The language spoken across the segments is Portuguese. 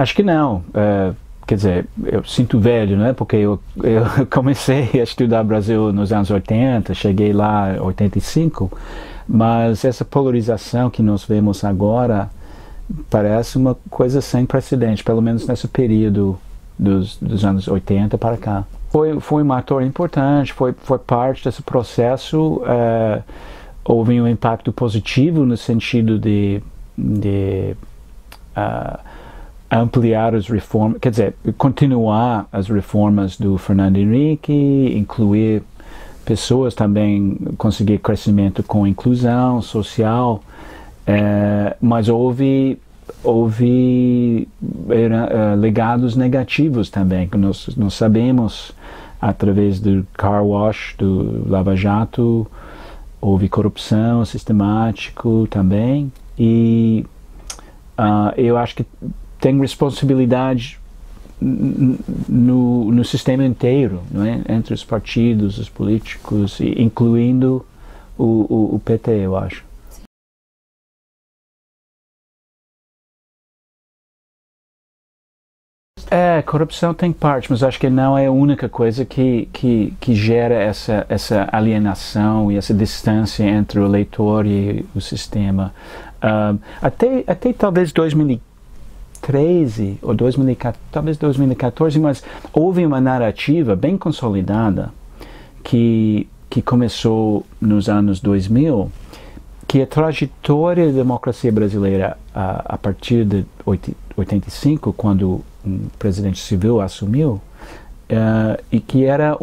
Acho que não. Quer dizer, eu sinto velho, né? Porque eu comecei a estudar Brasil nos anos 80, cheguei lá em 85, mas essa polarização que nós vemos agora parece uma coisa sem precedente, pelo menos nesse período dos anos 80 para cá. Foi um ator importante, foi parte desse processo. Houve um impacto positivo no sentido de ampliar as reformas, quer dizer, continuar as reformas do Fernando Henrique, incluir pessoas também, conseguir crescimento com inclusão social, mas houve legados negativos também, que nós sabemos através do car wash, do Lava Jato, houve corrupção sistemática também, e eu acho que tem responsabilidade no sistema inteiro, não é? Entre os partidos, os políticos, incluindo o PT, eu acho. Corrupção tem parte, mas acho que não é a única coisa que gera essa alienação e essa distância entre o eleitor e o sistema. Até talvez 2013 ou 2014, mas houve uma narrativa bem consolidada que começou nos anos 2000, que a trajetória da democracia brasileira a partir de 85, quando um presidente civil assumiu, e que era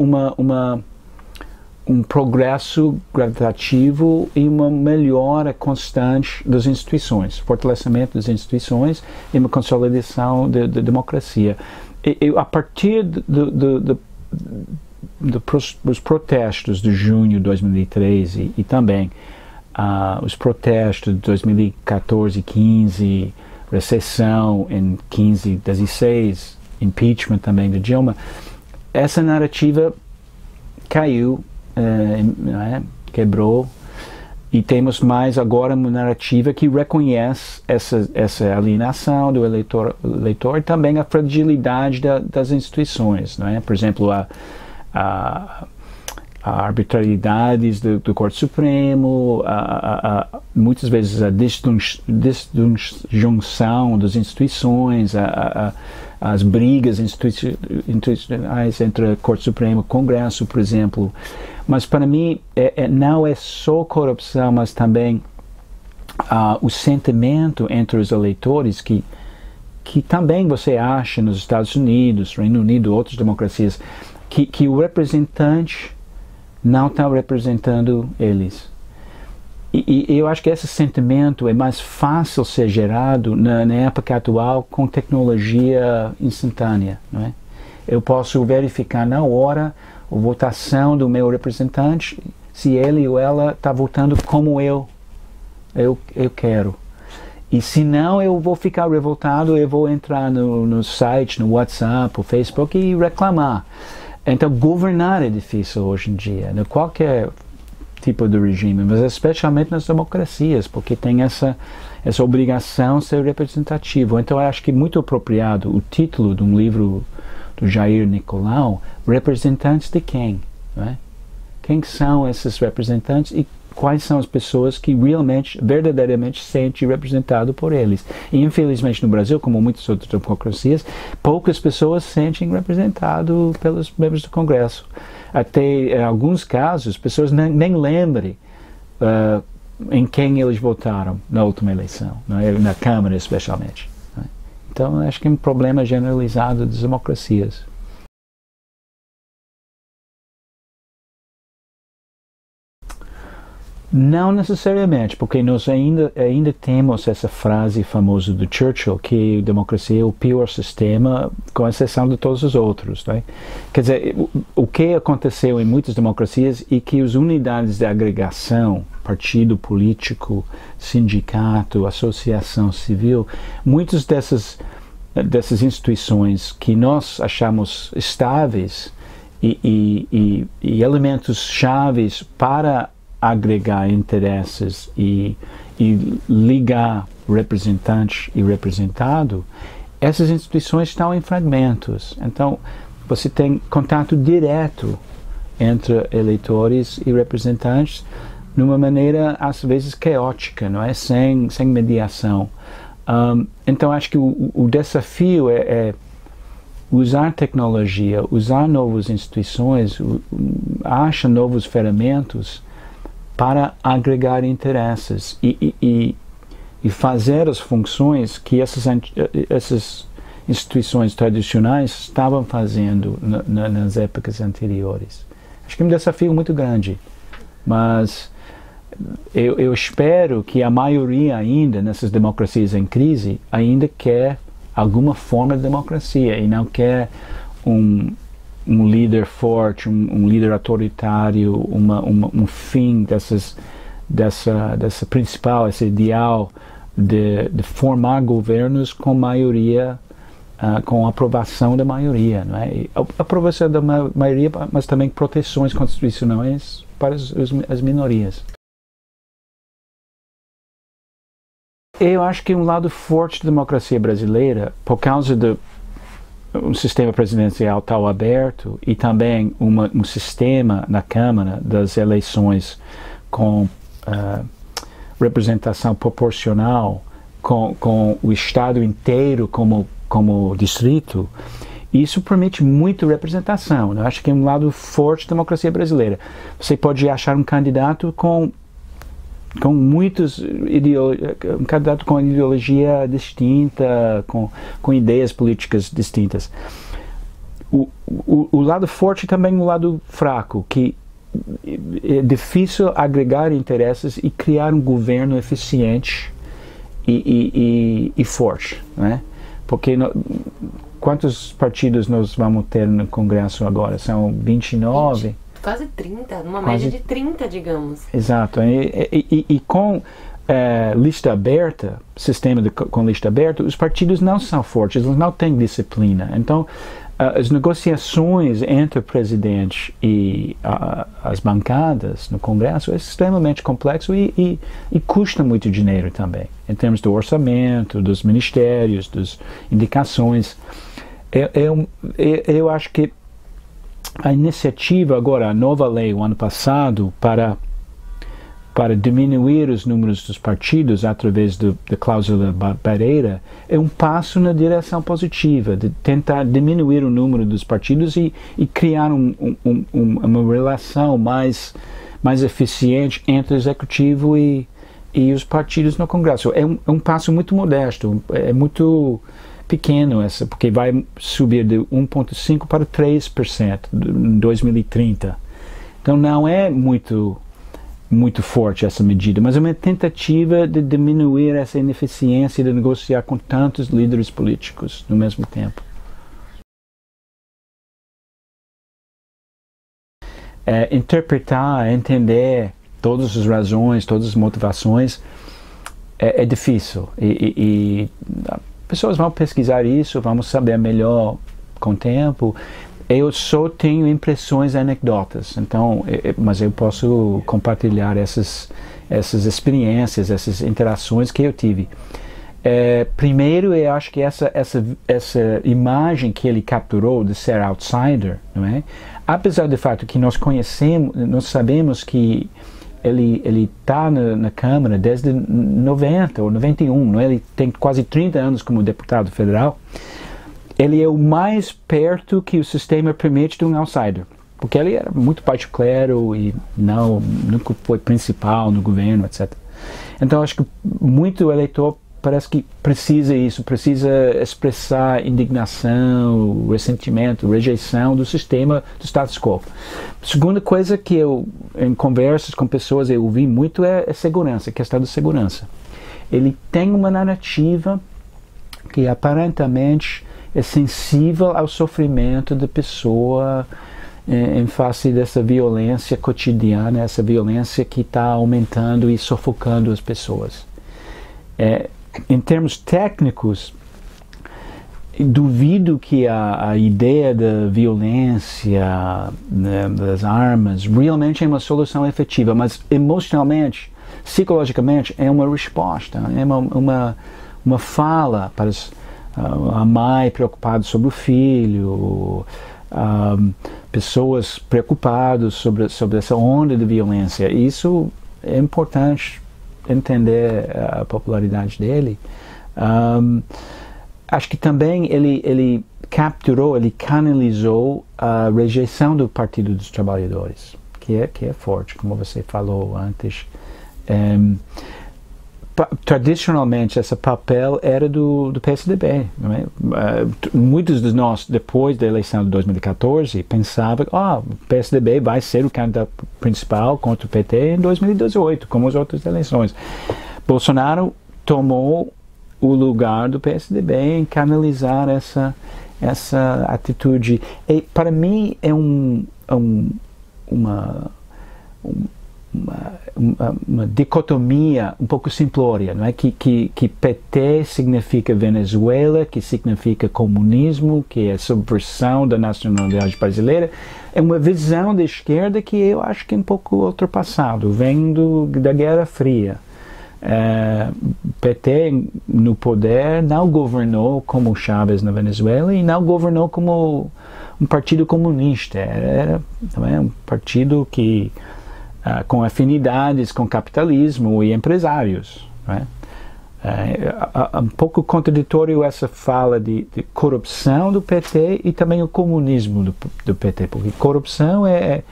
um progresso gradativo e uma melhora constante das instituições, fortalecimento das instituições e uma consolidação da democracia. A partir dos protestos de junho de 2013 e também os protestos de 2014 e 15, recessão em 15, 16, impeachment também de Dilma, essa narrativa caiu, quebrou, e temos mais agora uma narrativa que reconhece essa alienação do eleitor e também a fragilidade das instituições, não é? Por exemplo, a arbitrariedades do Corte Supremo, muitas vezes a disjunção das instituições, as brigas institucionais entre o Corte Supremo e o Congresso, por exemplo. Mas para mim não é só corrupção, mas também o sentimento entre os eleitores que também você acha nos Estados Unidos, Reino Unido, outras democracias, que o representante não está representando eles. E eu acho que esse sentimento é mais fácil ser gerado na época atual com tecnologia instantânea, não é? Eu posso verificar na hora a votação do meu representante, se ele ou ela está votando como eu quero. E se não, eu vou ficar revoltado, eu vou entrar no site, no WhatsApp, no Facebook e reclamar. Então, governar é difícil hoje em dia, em qualquer tipo de regime, mas especialmente nas democracias, porque tem essa obrigação de ser representativo. Então, eu acho que é muito apropriado o título de um livro do Jair Nicolau, Representantes de quem? Não é? Quem são esses representantes e quais são as pessoas que realmente, verdadeiramente se sentem representadas por eles. E infelizmente no Brasil, como muitas outras democracias, poucas pessoas se sentem representadas pelos membros do Congresso. Até em alguns casos, pessoas nem lembram em quem eles votaram na última eleição, não é? Na Câmara especialmente. Não é? Então acho que é um problema generalizado das democracias. Não necessariamente, porque nós ainda temos essa frase famosa do Churchill, que a democracia é o pior sistema, com exceção de todos os outros. Né? Quer dizer, o que aconteceu em muitas democracias é que as unidades de agregação, partido político, sindicato, associação civil, muitas dessas instituições que nós achamos estáveis e elementos chaves para agregar interesses e ligar representante e representado, essas instituições estão em fragmentos. Então, você tem contato direto entre eleitores e representantes de uma maneira, às vezes, caótica, não é? Sem mediação. Então, acho que o desafio é usar tecnologia, usar novas instituições, achar novas ferramentas para agregar interesses e fazer as funções que essas instituições tradicionais estavam fazendo nas épocas anteriores. Acho que é um desafio muito grande, mas eu espero que a maioria ainda, nessas democracias em crise, ainda quer alguma forma de democracia e não quer um líder forte, um líder autoritário, um fim dessa principal, esse ideal de formar governos com maioria, com aprovação da maioria, não é? Aprovação da maioria, mas também proteções constitucionais para as minorias. Eu acho que um lado forte da democracia brasileira, por causa do um sistema presidencial tão aberto e também um sistema na Câmara das eleições com representação proporcional, com o Estado inteiro como distrito, isso permite muita representação. Eu acho que é um lado forte da democracia brasileira. Você pode achar um candidato com um candidato com ideologia distinta, com ideias políticas distintas. O lado forte e também o lado fraco, que é difícil agregar interesses e criar um governo eficiente e forte, né? Porque quantos partidos nós vamos ter no Congresso agora? São 29? Quase 30, numa média de 30, digamos. Exato. E com lista aberta, sistema com lista aberta, os partidos não são fortes, eles não têm disciplina. Então, as negociações entre o presidente e as bancadas no Congresso é extremamente complexo e custa muito dinheiro também, em termos do orçamento, dos ministérios, das indicações. Eu acho que a iniciativa agora, a nova lei, o ano passado, para diminuir os números dos partidos através da cláusula barreira, é um passo na direção positiva, de tentar diminuir o número dos partidos e criar uma relação mais eficiente entre o executivo e os partidos no Congresso. É um passo muito modesto, é muito pequeno porque vai subir de 1,5% para 3% em 2030. Então não é muito forte essa medida, mas é uma tentativa de diminuir essa ineficiência de negociar com tantos líderes políticos no mesmo tempo. Interpretar, entender todas as razões, todas as motivações é difícil e pessoas vão pesquisar isso, vamos saber melhor com o tempo. Eu só tenho impressões anedotas, então, mas eu posso compartilhar essas experiências, essas interações que eu tive. Primeiro, eu acho que essa imagem que ele capturou de ser outsider, não é? Apesar do fato que nós sabemos que ele está na Câmara desde 90 ou 91, não é? Ele tem quase 30 anos como deputado federal. Ele é o mais perto que o sistema permite de um outsider, porque ele era muito baixo clero e nunca foi principal no governo, etc. Então acho que muito eleitor parece que precisa expressar indignação, ressentimento, rejeição do sistema do status quo. Segunda coisa que em conversas com pessoas eu ouvi muito é segurança, a questão da segurança. Ele tem uma narrativa que aparentemente é sensível ao sofrimento da pessoa em face dessa violência cotidiana, essa violência que está aumentando e sufocando as pessoas. Em termos técnicos, duvido que a ideia da violência, né, das armas, realmente é uma solução efetiva, mas emocionalmente, psicologicamente, é uma resposta, é uma fala para a mãe preocupada sobre o filho, pessoas preocupadas sobre essa onda de violência. Isso é importante entender a popularidade dele. Acho que também ele capturou, ele canalizou a rejeição do Partido dos Trabalhadores, que é forte, como você falou antes. Tradicionalmente, esse papel era do PSDB. Não é? Muitos de nós, depois da eleição de 2014, pensavam que o PSDB vai ser o candidato principal contra o PT em 2018, como as outras eleições. Bolsonaro tomou o lugar do PSDB em canalizar essa atitude. E, para mim, é uma dicotomia um pouco simplória, não é? Que PT significa Venezuela, que significa comunismo, que é subversão da nacionalidade brasileira. É uma visão da esquerda que eu acho que é um pouco ultrapassado, vem da Guerra Fria. PT no poder não governou como Chávez na Venezuela e não governou como um partido comunista. Era também um partido que com afinidades com capitalismo e empresários. Não é? Um pouco contraditório essa fala de corrupção do PT e também o comunismo do PT, porque corrupção é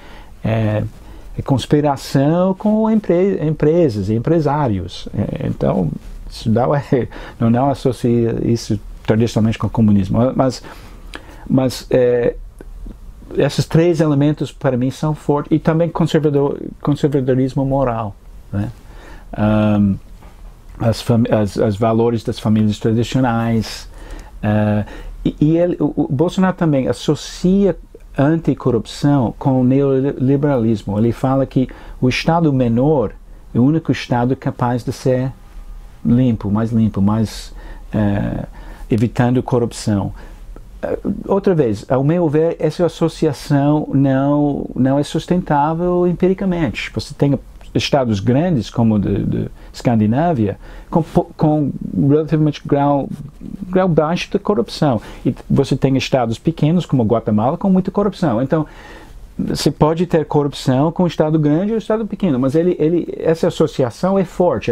conspiração com empresas e empresários. Então, isso não associa isso tradicionalmente com o comunismo. Mas esses três elementos, para mim, são fortes. E também conservadorismo moral. Né? Os valores das famílias tradicionais. O Bolsonaro também associa anticorrupção com o neoliberalismo. Ele fala que o Estado menor é o único Estado capaz de ser mais limpo, evitando corrupção. Outra vez, ao meu ver, essa associação não é sustentável empiricamente. Você tem estados grandes, como de Escandinávia, com relativamente grau baixo de corrupção. E você tem estados pequenos, como Guatemala, com muita corrupção. Então, você pode ter corrupção com um estado grande e um estado pequeno, mas essa associação é forte,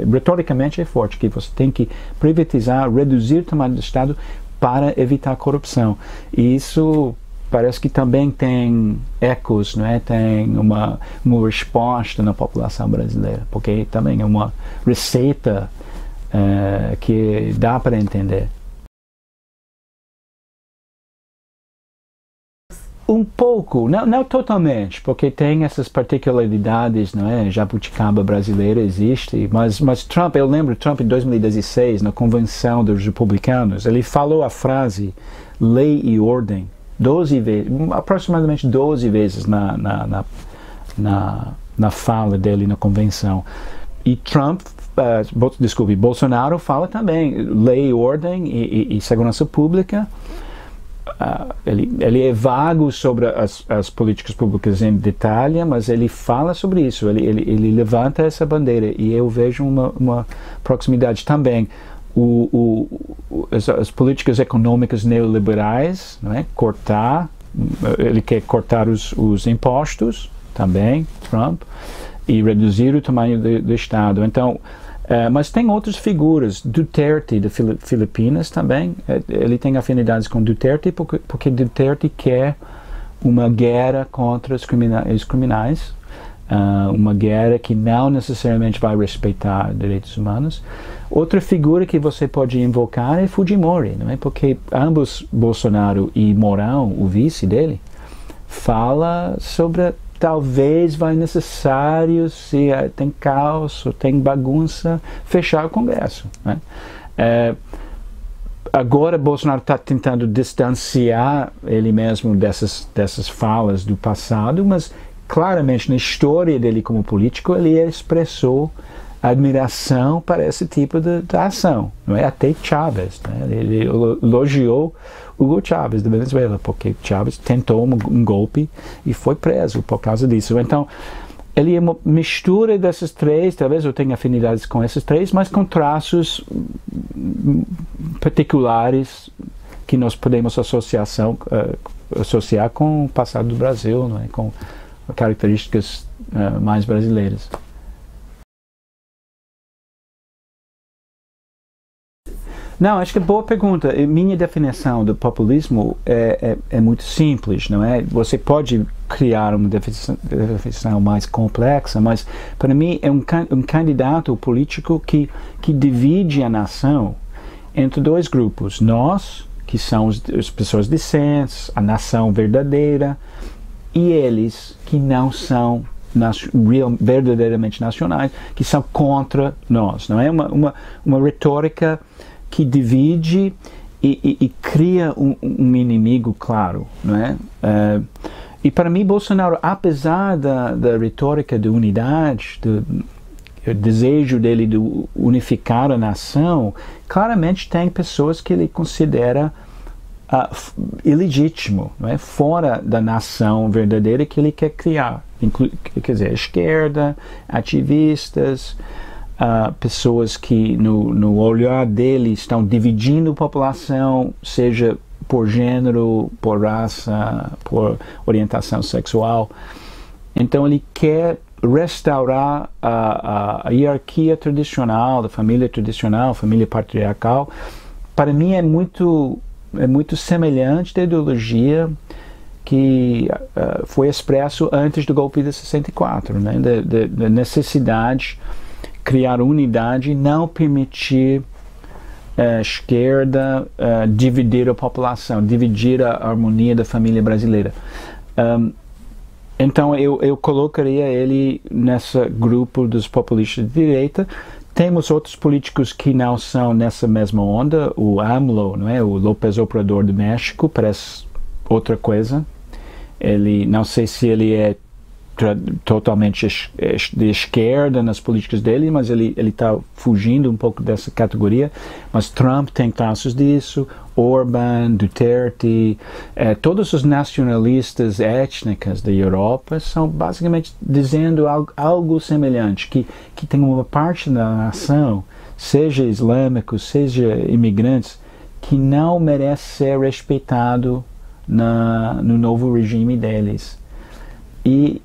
retoricamente é forte, que você tem que privatizar, reduzir o tamanho do estado para evitar corrupção. E isso parece que também tem ecos, não é? Tem uma resposta na população brasileira, porque também é uma receita que dá para entender. Um pouco, não totalmente, porque tem essas particularidades, não é? Jabuticaba brasileira existe, mas Trump, eu lembro Trump em 2016, na convenção dos republicanos, ele falou a frase lei e ordem 12 vezes, aproximadamente 12 vezes na fala dele na convenção. E Bolsonaro fala também lei, ordem e segurança pública. Ele é vago sobre as políticas públicas em detalhe, mas ele fala sobre isso, ele levanta essa bandeira e eu vejo uma proximidade também. As políticas econômicas neoliberais, não é? Ele quer cortar os impostos também, Trump, e reduzir o tamanho do Estado. Então, mas tem outras figuras, Duterte de Filipinas também, ele tem afinidades com Duterte porque Duterte quer uma guerra contra os criminais, uma guerra que não necessariamente vai respeitar direitos humanos. Outra figura que você pode invocar é Fujimori, não é? Porque ambos, Bolsonaro e Mourão, o vice dele, fala sobre talvez vai necessário, se tem caos, tem bagunça, fechar o Congresso. Né? Agora Bolsonaro está tentando distanciar ele mesmo dessas falas do passado, mas claramente na história dele como político ele expressou admiração para esse tipo de ação, não é? Até Chávez, né? Ele elogiou Hugo Chávez da Venezuela, porque Chávez tentou um golpe e foi preso por causa disso. Então, ele é uma mistura dessas três, talvez eu tenha afinidades com essas três, mas com traços particulares que nós podemos associar com o passado do Brasil, não é? Com características mais brasileiras. Não, acho que é boa pergunta. Minha definição do populismo é muito simples, não é? Você pode criar uma definição mais complexa, mas para mim é um candidato político que divide a nação entre dois grupos. Nós, que são as pessoas decentes, a nação verdadeira, e eles que não são verdadeiramente nacionais, que são contra nós, não é? Uma retórica que divide e cria um inimigo claro, não é? E para mim, Bolsonaro, apesar da retórica de unidade, do desejo dele de unificar a nação, claramente tem pessoas que ele considera ilegítimo, não é? Fora da nação verdadeira que ele quer criar. Quer dizer, a esquerda, ativistas, pessoas que no olhar dele estão dividindo a população, seja por gênero, por raça, por orientação sexual. Então ele quer restaurar a hierarquia tradicional, da família tradicional, família patriarcal. Para mim é muito semelhante da ideologia que foi expresso antes do golpe de 64, né? Da necessidade criar unidade e não permitir a esquerda dividir a população, dividir a harmonia da família brasileira. Então eu colocaria ele nesse grupo dos populistas de direita. Temos outros políticos que não são nessa mesma onda. O AMLO, não é? O López Obrador do México, parece outra coisa. Ele, não sei se ele é totalmente de esquerda nas políticas dele, mas ele está fugindo um pouco dessa categoria. Mas Trump tem traços disso, Orbán, Duterte, todos os nacionalistas étnicos da Europa são basicamente dizendo algo semelhante, que tem uma parte da nação, seja islâmicos, seja imigrantes, que não merece ser respeitado no novo regime deles. E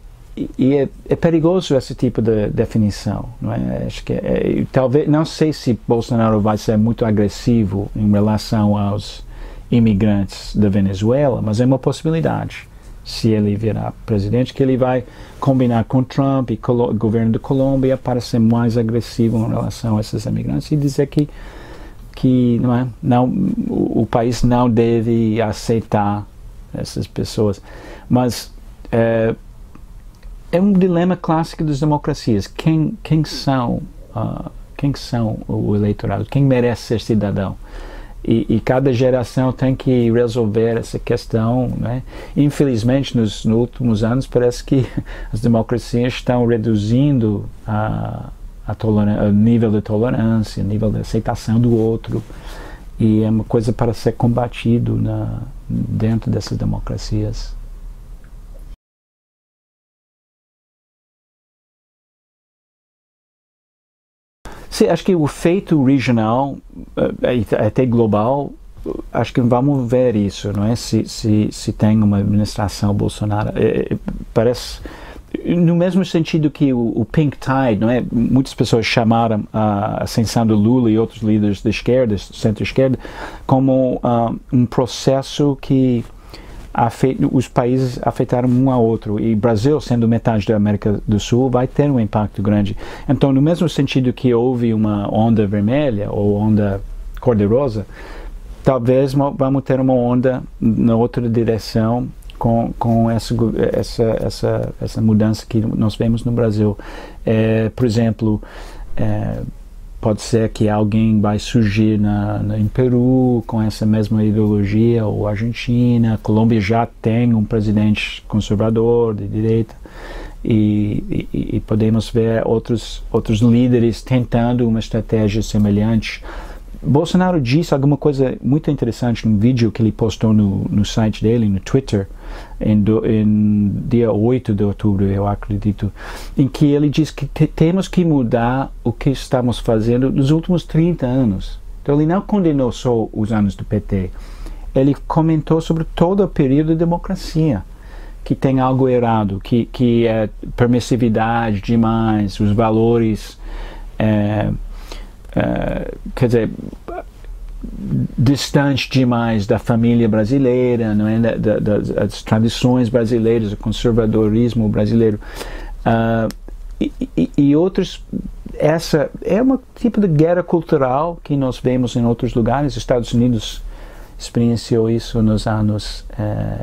é perigoso esse tipo de definição, não é? Acho que talvez, não sei se Bolsonaro vai ser muito agressivo em relação aos imigrantes da Venezuela, mas é uma possibilidade, se ele virar presidente, que ele vai combinar com Trump e o governo da Colômbia para ser mais agressivo em relação a esses imigrantes e dizer que o país não deve aceitar essas pessoas. Mas é um dilema clássico das democracias. Quem são o eleitorado? Quem merece ser cidadão? E cada geração tem que resolver essa questão, né? Infelizmente, nos últimos anos, parece que as democracias estão reduzindo o nível de tolerância, o nível de aceitação do outro. E é uma coisa para ser combatido dentro dessas democracias. Sim, acho que o feito regional, até global, acho que vamos ver isso, não é? Se tem uma administração Bolsonaro, parece, no mesmo sentido que o Pink Tide, não é? Muitas pessoas chamaram a ascensão do Lula e outros líderes da esquerda, centro-esquerda, como um processo que os países afetaram um ao outro, e Brasil, sendo metade da América do Sul, vai ter um impacto grande. Então, no mesmo sentido que houve uma onda vermelha ou onda cor-de-rosa, talvez vamos ter uma onda na outra direção com essa mudança que nós vemos no Brasil. Por exemplo, pode ser que alguém vai surgir em Peru com essa mesma ideologia, ou Argentina. Colômbia já tem um presidente conservador de direita, e podemos ver outros líderes tentando uma estratégia semelhante. Bolsonaro disse alguma coisa muito interessante num vídeo que ele postou no site dele, no Twitter, em dia 8 de outubro, eu acredito, em que ele diz que temos que mudar o que estamos fazendo nos últimos 30 anos. Então ele não condenou só os anos do PT, ele comentou sobre todo o período de democracia, que tem algo errado, que é permissividade demais, os valores, quer dizer, distante demais da família brasileira, não é? Das tradições brasileiras, do conservadorismo brasileiro, e outros. Essa é um tipo de guerra cultural que nós vemos em outros lugares. Os Estados Unidos experienciou isso nos anos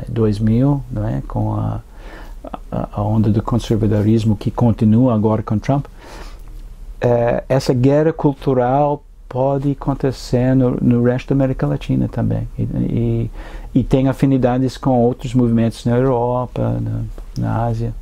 2000, não é? Com a onda do conservadorismo que continua agora com Trump. Essa guerra cultural pode acontecer no resto da América Latina também, e tem afinidades com outros movimentos na Europa, na Ásia.